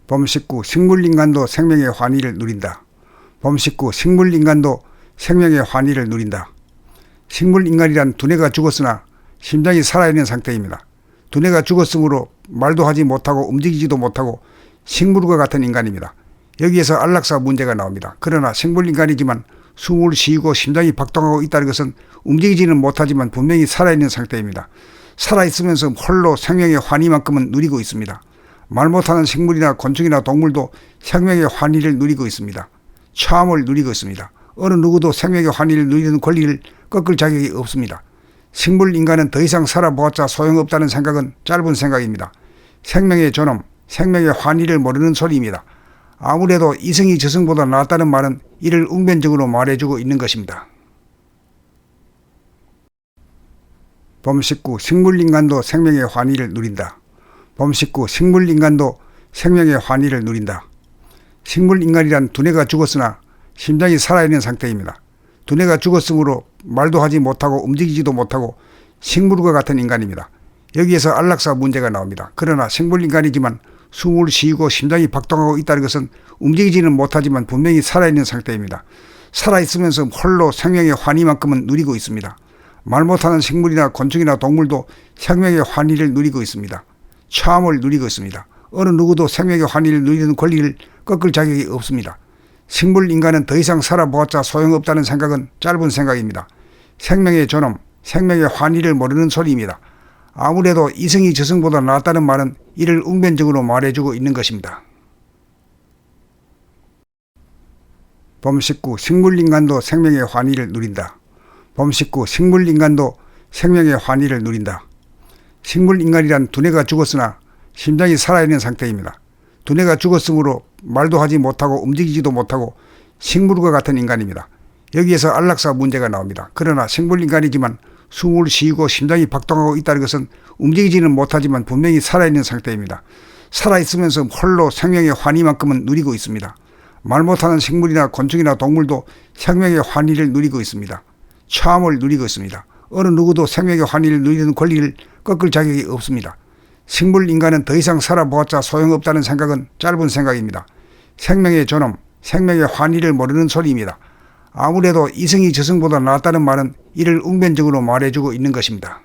봄19 식물인간도 생명의 환희를 누린다. 봄19 식물인간도 생명의 환희를 누린다. 식물인간이란 두뇌가 죽었으나 심장이 살아있는 상태입니다. 두뇌가 죽었으므로 말도 하지 못하고 움직이지도 못하고 식물과 같은 인간입니다. 여기에서 안락사 문제가 나옵니다. 그러나 식물인간이지만 숨을 쉬고 심장이 박동하고 있다는 것은 움직이지는 못하지만 분명히 살아있는 상태입니다. 살아있으면서 홀로 생명의 환희만큼은 누리고 있습니다. 말 못하는 식물이나 곤충이나 동물도 생명의 환희를 누리고 있습니다. 참을 누리고 있습니다. 어느 누구도 생명의 환희를 누리는 권리를 꺾을 자격이 없습니다. 식물인간은 더 이상 살아보았자 소용없다는 생각은 짧은 생각입니다. 생명의 존엄, 생명의 환희를 모르는 소리입니다. 아무래도 이승이 저승보다 낫다는 말은 이를 웅변적으로 말해주고 있는 것입니다. 봄19 식물인간도 생명의 환희를 누린다. 봄19 식물인간도 생명의 환희를 누린다. 식물인간이란 두뇌가 죽었으나 심장이 살아있는 상태입니다. 두뇌가 죽었으므로 말도 하지 못하고 움직이지도 못하고 식물과 같은 인간입니다. 여기에서 안락사 문제가 나옵니다. 그러나 식물인간이지만 숨을 쉬고 심장이 박동하고 있다는 것은 움직이지는 못하지만 분명히 살아있는 상태입니다. 살아있으면서 홀로 생명의 환희만큼은 누리고 있습니다. 말 못하는 식물이나 곤충이나 동물도 생명의 환희를 누리고 있습니다. 참을 누리고 있습니다. 어느 누구도 생명의 환희를 누리는 권리를 꺾을 자격이 없습니다. 식물인간은 더 이상 살아보았자 소용없다는 생각은 짧은 생각입니다. 생명의 존엄, 생명의 환희를 모르는 소리입니다. 아무래도 이승이 저승보다 낫다는 말은 이를 웅변적으로 말해주고 있는 것입니다. 봄19 식물인간도 생명의 환희를 누린다. 봄19 식물인간도 생명의 환희를 누린다. 식물인간이란 두뇌가 죽었으나 심장이 살아있는 상태입니다. 두뇌가 죽었으므로 말도 하지 못하고 움직이지도 못하고 식물과 같은 인간입니다. 여기에서 안락사 문제가 나옵니다. 그러나 식물인간이지만 숨을 쉬고 심장이 박동하고 있다는 것은 움직이지는 못하지만 분명히 살아있는 상태입니다. 살아있으면서 홀로 생명의 환희만큼은 누리고 있습니다. 말 못하는 식물이나 곤충이나 동물도 생명의 환희를 누리고 있습니다. 참을 누리고 있습니다. 어느 누구도 생명의 환희를 누리는 권리를 꺾을 자격이 없습니다. 식물인간은 더 이상 살아보았자 소용없다는 생각은 짧은 생각입니다. 생명의 존엄, 생명의 환희를 모르는 소리입니다. 아무래도 이승이 저승보다 낫다는 말은 이를 웅변적으로 말해주고 있는 것입니다.